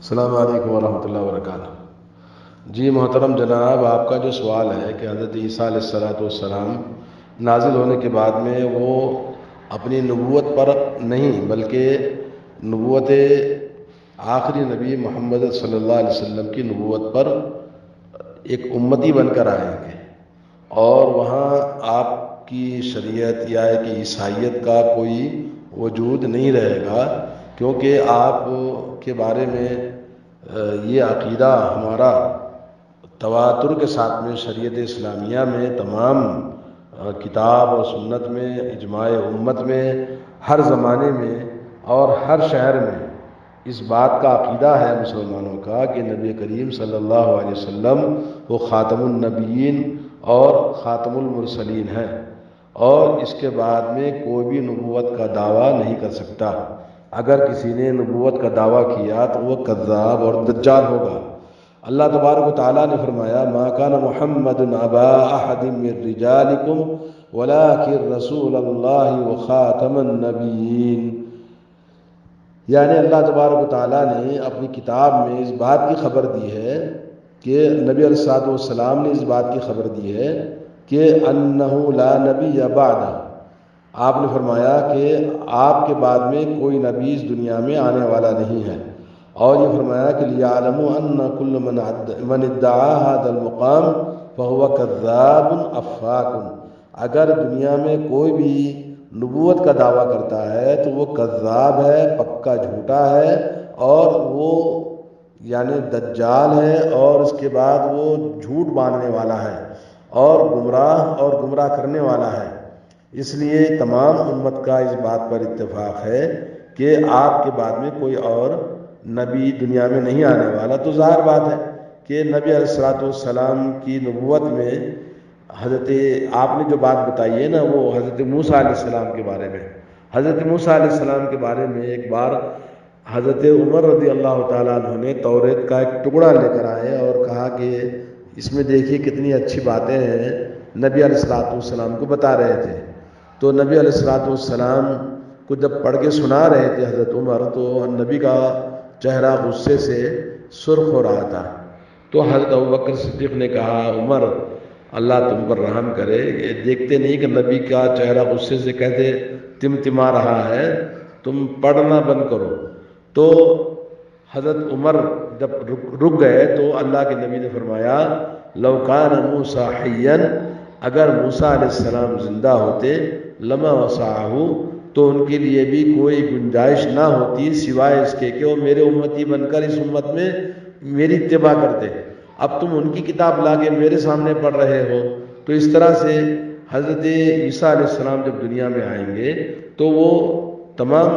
السلام علیکم ورحمۃ اللہ وبرکاتہ۔ جی محترم جناب، آپ کا جو سوال ہے کہ حضرت عیسیٰ علیہ السلام نازل ہونے کے بعد میں وہ اپنی نبوت پر نہیں بلکہ نبوت آخری نبی محمد صلی اللہ علیہ وسلم کی نبوت پر ایک امتی بن کر آئیں گے، اور وہاں آپ کی شریعت یا کہ عیسائیت کا کوئی وجود نہیں رہے گا، کیونکہ آپ کے بارے میں یہ عقیدہ ہمارا تواتر کے ساتھ میں شریعت اسلامیہ میں تمام کتاب اور سنت میں، اجماع امت میں، ہر زمانے میں اور ہر شہر میں اس بات کا عقیدہ ہے مسلمانوں کا کہ نبی کریم صلی اللہ علیہ وسلم وہ خاتم النبیین اور خاتم المرسلین ہیں، اور اس کے بعد میں کوئی بھی نبوت کا دعویٰ نہیں کر سکتا۔ اگر کسی نے نبوت کا دعویٰ کیا تو وہ کذاب اور دجال ہوگا۔ اللہ تبارک و تعالیٰ نے فرمایا ما کان محمد ابا احد من رجالکم ولکن رسول اللہ وخاتم النبیین، یعنی اللہ تبارک و تعالیٰ نے اپنی کتاب میں اس بات کی خبر دی ہے کہ نبی علیہ السلام نے اس بات کی خبر دی ہے کہ انہ لا نبی بعد، آپ نے فرمایا کہ آپ کے بعد میں کوئی نبی اس دنیا میں آنے والا نہیں ہے، اور یہ فرمایا کہ لیعلموا ان کل من ادعا هذا المقام فهو کذاب افاک، اگر دنیا میں کوئی بھی نبوت کا دعویٰ کرتا ہے تو وہ کذاب ہے، پکا جھوٹا ہے، اور وہ یعنی دجال ہے، اور اس کے بعد وہ جھوٹ باندھنے والا ہے اور گمراہ کرنے والا ہے۔ اس لیے تمام امت کا اس بات پر اتفاق ہے کہ آپ کے بعد میں کوئی اور نبی دنیا میں نہیں آنے والا۔ تو ظاہر بات ہے کہ نبی علیہ السلام کی نبوت میں حضرت آپ نے جو بات بتائی ہے نا، وہ حضرت موسیٰ علیہ السلام کے بارے میں، حضرت موسیٰ علیہ السلام کے بارے میں ایک بار حضرت عمر رضی اللہ تعالیٰ عنہ نے توریت کا ایک ٹکڑا لے کر آئے اور کہا کہ اس میں دیکھیے کتنی اچھی باتیں ہیں، نبی علیہ السلام کو بتا رہے تھے۔ تو نبی علیہ السلام کو جب پڑھ کے سنا رہے تھے حضرت عمر، تو نبی کا چہرہ غصے سے سرخ ہو رہا تھا۔ تو حضرت ابوبکر صدیق نے کہا عمر اللہ تم پر رحم کرے، یہ دیکھتے نہیں کہ نبی کا چہرہ غصے سے کیسے تمتما رہا ہے، تم پڑھنا بند کرو۔ تو حضرت عمر جب رک گئے تو اللہ کے نبی نے فرمایا لو کان موسیٰ حیا، اگر موسیٰ علیہ السلام زندہ ہوتے لما وسعہ، تو ان کے لیے بھی کوئی گنجائش نہ ہوتی سوائے اس کے کہ وہ میرے امتی بن کر اس امت میں میری اتباع کرتے۔ اب تم ان کی کتاب لا کے میرے سامنے پڑھ رہے ہو۔ تو اس طرح سے حضرت عیسیٰ علیہ السلام جب دنیا میں آئیں گے تو وہ تمام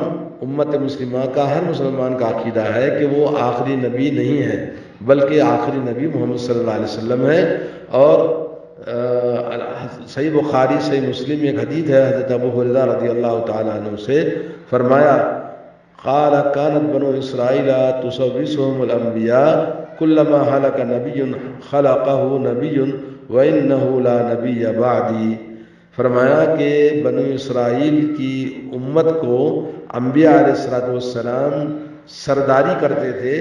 امت مسلمہ کا، ہر مسلمان کا عقیدہ ہے کہ وہ آخری نبی نہیں ہے بلکہ آخری نبی محمد صلی اللہ علیہ وسلم ہے۔ اور صحیح بخاری صحیح مسلم میں ایک حدیث ہے حضرت ابو ہریرہ رضی اللہ تعالیٰ عنہ سے، فرمایا قال كانت بنو اسرائیل تسوسهم الانبیاء كلما هلك نبی خلقه نبی وانه لا نبی بعدی، فرمایا کہ بنو اسرائیل کی امت کو انبیاء علیہ السلام سرداری کرتے تھے،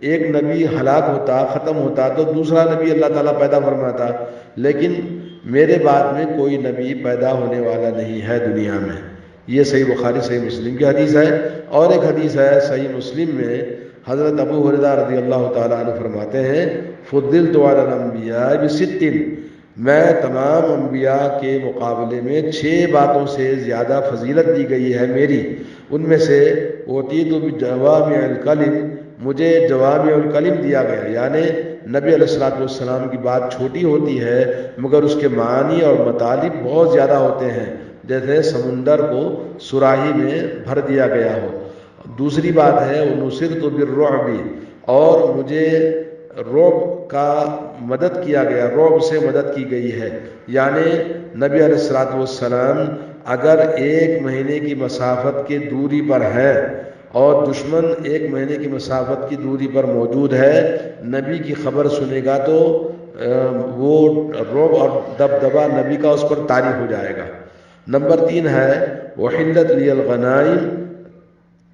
ایک نبی ہلاک ہوتا ختم ہوتا تو دوسرا نبی اللہ تعالیٰ پیدا فرماتا، لیکن میرے بعد میں کوئی نبی پیدا ہونے والا نہیں ہے دنیا میں۔ یہ صحیح بخاری صحیح مسلم کی حدیث ہے۔ اور ایک حدیث ہے صحیح مسلم میں حضرت ابو ہریرہ رضی اللہ تعالیٰ عنہ فرماتے ہیں فضلت علی الانبیاء بست، میں تمام انبیاء کے مقابلے میں 6 باتوں سے زیادہ فضیلت دی گئی ہے میری، ان میں سے اوتیت بجوامع الکلم، مجھے جوامع الکلم دیا گیا، یعنی نبی علیہ السلام کی بات چھوٹی ہوتی ہے مگر اس کے معنی اور مطالب بہت زیادہ ہوتے ہیں، جیسے سمندر کو سراہی میں بھر دیا گیا ہو۔ دوسری بات ہے ونصرت بالرعب، اور مجھے رعب کا مدد کیا گیا، رعب سے مدد کی گئی ہے، یعنی نبی علیہ السلام اگر 1 مہینے کی مسافت کی دوری پر ہے اور دشمن 1 مہینے کی مسافت کی دوری پر موجود ہے، نبی کی خبر سنے گا تو وہ رعب اور دبدبہ نبی کا اس پر طاری ہو جائے گا۔ نمبر 3 ہے وحلت لی الغنائم،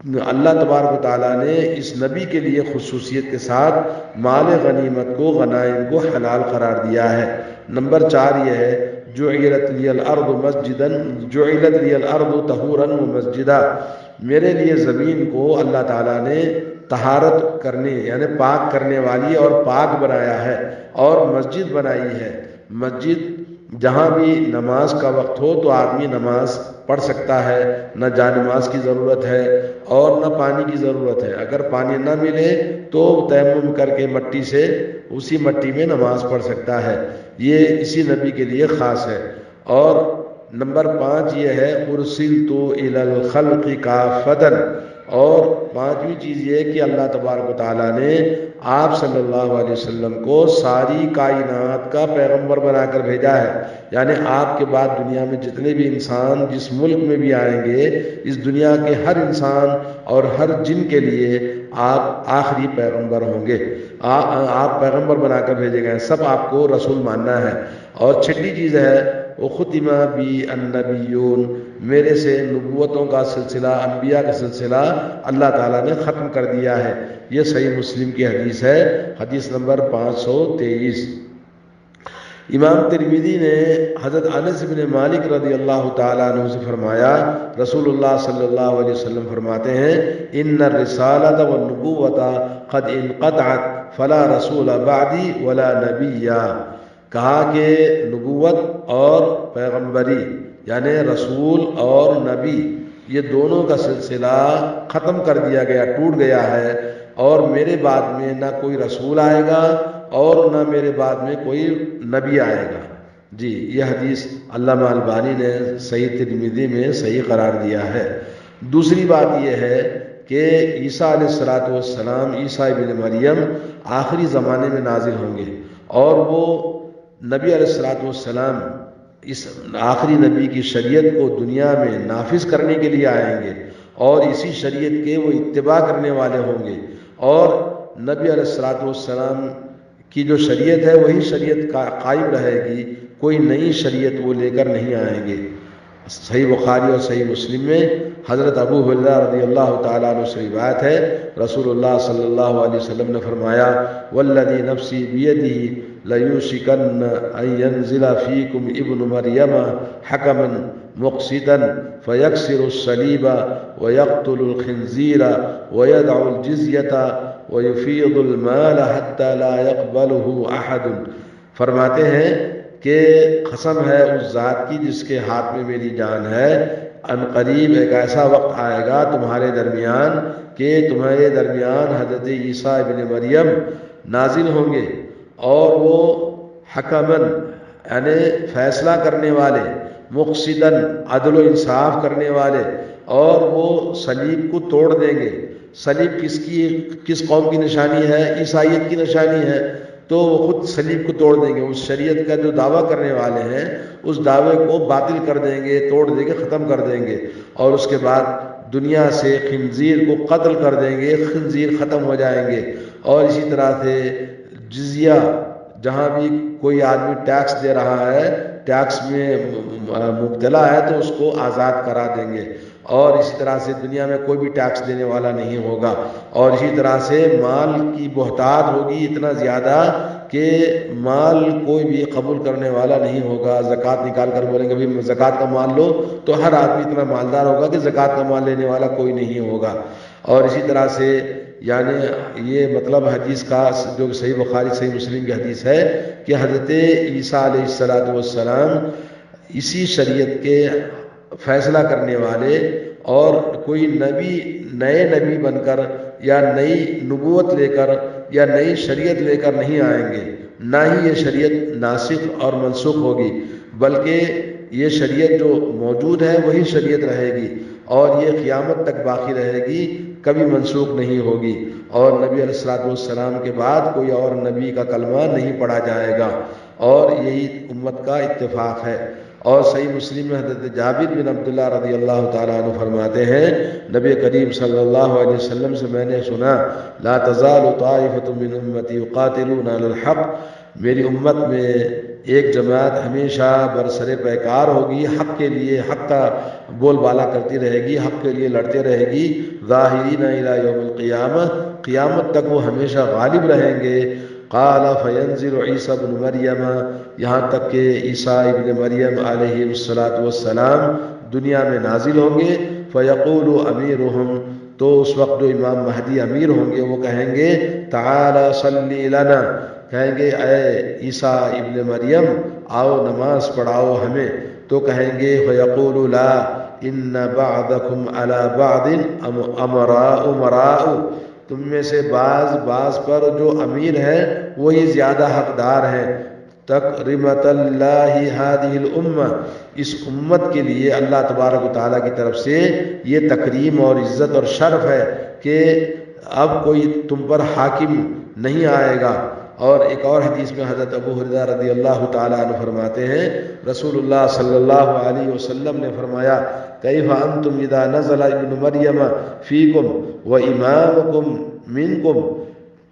اللہ تبارک و تعالیٰ نے اس نبی کے لیے خصوصیت کے ساتھ مال غنیمت کو، غنائم کو حلال قرار دیا ہے۔ نمبر 4 یہ ہے جعلت لی الارض مسجدا، جعلت لی الارض طہورا ومسجدا، میرے لیے زمین کو اللہ تعالیٰ نے طہارت کرنے یعنی پاک کرنے والی اور پاک بنایا ہے، اور مسجد بنائی ہے۔ مسجد جہاں بھی نماز کا وقت ہو تو آدمی نماز پڑھ سکتا ہے، نہ جانماز کی ضرورت ہے اور نہ پانی کی ضرورت ہے۔ اگر پانی نہ ملے تو تیمم کر کے مٹی سے اسی مٹی میں نماز پڑھ سکتا ہے، یہ اسی نبی کے لیے خاص ہے۔ اور نمبر 5 یہ ہے ارسلت الی الخلق کافۃ، اور 5ویں چیز یہ ہے کہ اللہ تبارک و تعالیٰ نے آپ صلی اللہ علیہ وسلم کو ساری کائنات کا پیغمبر بنا کر بھیجا ہے، یعنی آپ کے بعد دنیا میں جتنے بھی انسان جس ملک میں بھی آئیں گے، اس دنیا کے ہر انسان اور ہر جن کے لیے آپ آخری پیغمبر ہوں گے، آپ پیغمبر بنا کر بھیجے گئے ہیں، سب آپ کو رسول ماننا ہے۔ اور 6ٹھی چیز ہے وختم بی النبیون، میرے سے نبوتوں کا سلسلہ، انبیاء کا سلسلہ اللہ تعالیٰ نے ختم کر دیا ہے۔ یہ صحیح مسلم کی حدیث ہے، حدیث نمبر 523۔ امام ترمذی نے حضرت انس بن مالک رضی اللہ تعالیٰ عنہ سے فرمایا، رسول اللہ صلی اللہ علیہ وسلم فرماتے ہیں ان الرسالۃ والنبوۃ قد انقطعت فلا رسول بعدی ولا نبی، کہا کہ نبوت اور پیغمبری یعنی رسول اور نبی یہ دونوں کا سلسلہ ختم کر دیا گیا، ٹوٹ گیا ہے، اور میرے بعد میں نہ کوئی رسول آئے گا اور نہ میرے بعد میں کوئی نبی آئے گا۔ جی یہ حدیث علامہ البانی نے صحیح ترمذی میں صحیح قرار دیا ہے۔ دوسری بات یہ ہے کہ عیسیٰ علیہ الصلوۃ والسلام، عیسیٰ ابن مریم آخری زمانے میں نازل ہوں گے، اور وہ نبی علیہ الصلوۃ والسلام اس آخری نبی کی شریعت کو دنیا میں نافذ کرنے کے لیے آئیں گے، اور اسی شریعت کے وہ اتباع کرنے والے ہوں گے، اور نبی علیہ الصلوۃ والسلام کی جو شریعت ہے وہی شریعت قائم رہے گی، کوئی نئی شریعت وہ لے کر نہیں آئیں گے۔ صحیح بخاری اور صحیح مسلم میں حضرت ابو ہریرہ رضی اللہ تعالیٰ عنہ سے روایت ہے، رسول اللہ صلی اللہ علیہ وسلم نے فرمایا والذی نفسی بیدہ لیوشکن ان ینزل فیکم ابن مریم حکما مقسطا فیکسر الصلیب ویقتل الخنزیر ویدع الجزیۃ ویفیض المال حتی لا یقبلہ احد، فرماتے ہیں کہ قسم ہے اس ذات کی جس کے ہاتھ میں میری جان ہے، ان قریب ایک ایسا وقت آئے گا تمہارے درمیان کہ تمہارے درمیان حضرت عیسیٰ ابن مریم نازل ہوں گے، اور وہ حکمن یعنی فیصلہ کرنے والے، مقصدن عدل و انصاف کرنے والے، اور وہ صلیب کو توڑ دیں گے۔ صلیب کس قوم کی نشانی ہے؟ عیسائیت کی نشانی ہے، تو وہ خود صلیب کو توڑ دیں گے، اس شریعت کا جو دعویٰ کرنے والے ہیں اس دعوے کو باطل کر دیں گے، توڑ دیں گے، ختم کر دیں گے، اور اس کے بعد دنیا سے خنزیر کو قتل کر دیں گے، خنزیر ختم ہو جائیں گے، اور اسی طرح سے جزیہ، جہاں بھی کوئی آدمی ٹیکس دے رہا ہے، ٹیکس میں مبتلا ہے تو اس کو آزاد کرا دیں گے، اور اسی طرح سے دنیا میں کوئی بھی ٹیکس دینے والا نہیں ہوگا، اور اسی طرح سے مال کی بہتات ہوگی اتنا زیادہ کہ مال کوئی بھی قبول کرنے والا نہیں ہوگا۔ زکوٰۃ نکال کر بولیں گے بھی زکوٰۃ کا مال لو، تو ہر آدمی اتنا مالدار ہوگا کہ زکوٰۃ کا مال لینے والا کوئی نہیں ہوگا۔ اور اسی طرح سے یعنی یہ مطلب حدیث کا جو صحیح بخاری صحیح مسلم کی حدیث ہے کہ حضرت عیسیٰ علیہ الصلوۃ والسلام اسی شریعت کے فیصلہ کرنے والے، اور کوئی نئے نبی بن کر یا نئی نبوت لے کر یا نئی شریعت لے کر نہیں آئیں گے، نہ ہی یہ شریعت ناسخ اور منسوخ ہوگی، بلکہ یہ شریعت جو موجود ہے وہی شریعت رہے گی، اور یہ قیامت تک باقی رہے گی، کبھی منسوخ نہیں ہوگی، اور نبی علیہ الصلوۃ والسلام کے بعد کوئی اور نبی کا کلمہ نہیں پڑھا جائے گا، اور یہی امت کا اتفاق ہے۔ اور صحیح مسلم میں حضرت جابر بن عبداللہ رضی اللہ تعالیٰ عنہ فرماتے ہیں نبی کریم صلی اللہ علیہ وسلم سے میں نے سنا لا تزال طائفۃ من امتی یقاتلون علی الحق، میری امت میں ایک جماعت ہمیشہ برسر پیکار ہوگی، حق کے لیے حق کا بول بالا کرتی رہے گی، حق کے لیے لڑتے رہے گی، ظاہرین الی یوم القیامہ، قیامت تک وہ ہمیشہ غالب رہیں گے۔ قال فینزل عیسی ابن مریم، یہاں تک کہ عیسیٰ ابن مریم علیہ السلام دنیا میں نازل ہوں گے۔ فیقول امیرہم، تو اس وقت جو امام مہدی امیر ہوں گے وہ کہیں گے تعالی صلی لنا، کہیں گے اے عیسیٰ ابن مریم آؤ نماز پڑھاؤ ہمیں، تو کہیں گے فیقول لا ان بعضکم علی بعض امراء، تم میں سے بعض پر جو امیر ہیں وہی زیادہ حقدار ہیں۔ تکرمۃ اللہ ہذہ الامہ، اس امت کے لیے اللہ تبارک و تعالیٰ کی طرف سے یہ تکریم اور عزت اور شرف ہے کہ اب کوئی تم پر حاکم نہیں آئے گا۔ اور ایک اور حدیث میں حضرت ابو ہریرہ رضی اللہ تعالیٰ عنہ فرماتے ہیں رسول اللہ صلی اللہ علیہ وسلم نے فرمایا کیف انتم اذا نزل ابن مریم فیکم و امامکم منکم،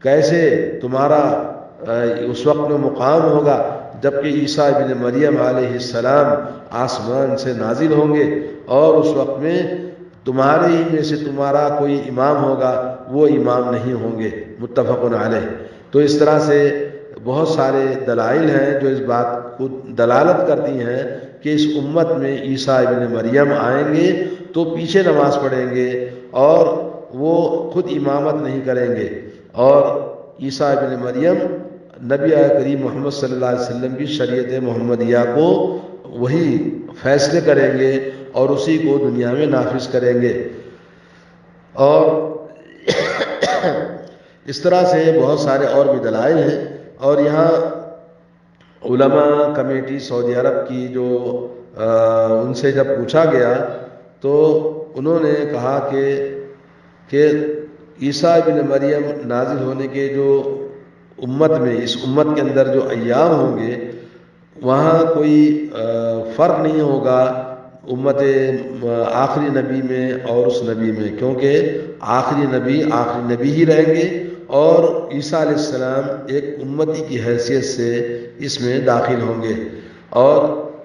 کیسے تمہارا اس وقت میں مقام ہوگا جبکہ عیسیٰ ابن مریم علیہ السلام آسمان سے نازل ہوں گے اور اس وقت میں تمہارے ہی میں سے تمہارا کوئی امام ہوگا، وہ امام نہیں ہوں گے، متفق علیہ۔ تو اس طرح سے بہت سارے دلائل ہیں جو اس بات کو دلالت کرتی ہیں کہ اس امت میں عیسیٰ ابن مریم آئیں گے تو پیچھے نماز پڑھیں گے اور وہ خود امامت نہیں کریں گے، اور عیسیٰ ابن مریم نبی کریم محمد صلی اللہ علیہ وسلم کی شریعت محمدیہ کو وہی فیصلے کریں گے اور اسی کو دنیا میں نافذ کریں گے۔ اور اس طرح سے بہت سارے اور بھی دلائل ہیں۔ اور یہاں علماء کمیٹی سعودی عرب کی جو ان سے جب پوچھا گیا تو انہوں نے کہا کہ عیسیٰ ابن مریم نازل ہونے کے جو امت میں، اس امت کے اندر جو ایام ہوں گے وہاں کوئی فرق نہیں ہوگا امت آخری نبی میں اور اس نبی میں، کیونکہ آخری نبی ہی رہیں گے اور عیسیٰ علیہ السلام ایک امتی کی حیثیت سے اس میں داخل ہوں گے، اور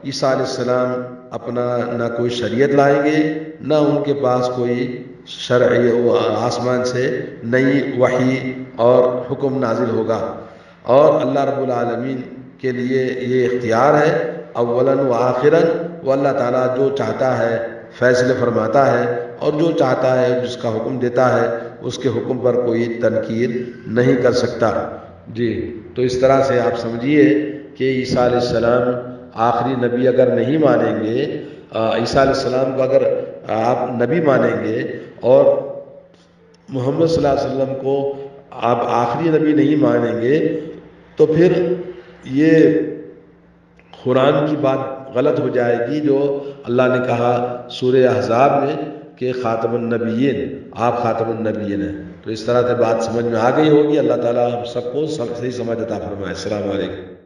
عیسیٰ علیہ السلام اپنا نہ کوئی شریعت لائیں گے، نہ ان کے پاس کوئی شرعی آسمان سے نئی وحی اور حکم نازل ہوگا۔ اور اللہ رب العالمین کے لیے یہ اختیار ہے اولاً و آخراً، وہ اللہ تعالیٰ جو چاہتا ہے فیصلے فرماتا ہے اور جو چاہتا ہے جس کا حکم دیتا ہے اس کے حکم پر کوئی تنقید نہیں کر سکتا۔ جی، تو اس طرح سے آپ سمجھیے کہ عیسیٰ علیہ السلام آخری نبی اگر نہیں مانیں گے، عیسیٰ علیہ السلام کو اگر آپ نبی مانیں گے اور محمد صلی اللہ علیہ وسلم کو آپ آخری نبی نہیں مانیں گے تو پھر یہ قرآن کی بات غلط ہو جائے گی جو اللہ نے کہا سورہ احزاب میں کہ خاتم النبیین، آپ خاتم النبیین ہیں۔ تو اس طرح سے بات سمجھ میں آ گئی ہوگی۔ اللہ تعالیٰ ہم سب کو صحیح سمجھ عطا فرمائے۔ السلام علیکم۔